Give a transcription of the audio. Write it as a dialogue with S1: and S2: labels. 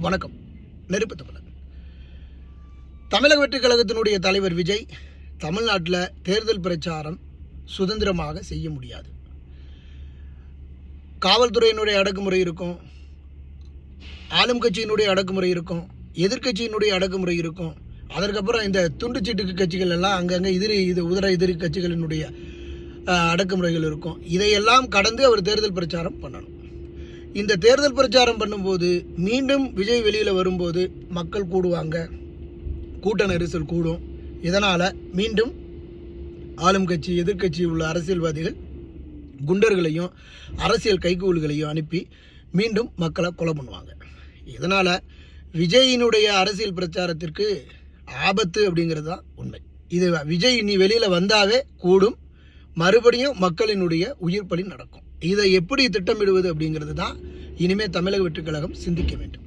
S1: வணக்கம். நெருப்பு தமிழன். தமிழக வெற்றிக் கழகத்தினுடைய தலைவர் விஜய் தமிழ்நாட்டில் தேர்தல் பிரச்சாரம் சுதந்திரமாக செய்ய முடியாது. காவல்துறையினுடைய அடக்குமுறை இருக்கும், ஆளும் கட்சியினுடைய அடக்குமுறை இருக்கும், எதிர்கட்சியினுடைய அடக்குமுறை இருக்கும். அதற்கப்புறம் இந்த துண்டுச்சீட்டு கட்சிகள் எல்லாம் அங்கங்கே எதிரி கட்சிகளினுடைய அடக்குமுறைகள் இருக்கும். இதையெல்லாம் கடந்து அவர் தேர்தல் பிரச்சாரம் பண்ணணும். இந்த தேர்தல் பிரச்சாரம் பண்ணும்போது மீண்டும் விஜய் வெளியில் வரும்போது மக்கள் கூடுவாங்க, கூட்ட நெரிசல் கூடும். இதனால் மீண்டும் ஆளும் கட்சி எதிர்கட்சி உள்ள அரசியல்வாதிகள் குண்டர்களையும் அரசியல் கைகூலிகளையும் அனுப்பி மீண்டும் மக்களை கொலை பண்ணுவாங்க. இதனால் விஜயினுடைய அரசியல் பிரச்சாரத்திற்கு ஆபத்து அப்படிங்கிறது தான் உண்மை. இது விஜய் இனி வெளியில் வந்தாவே கூடும், மறுபடியும் மக்களினுடைய உயிர் பலி நடக்கும். இதை எப்படி திட்டமிடுவது அப்படிங்கிறது தான் இனிமேல் தமிழக வெற்றிக் கழகம் சிந்திக்க வேண்டும்.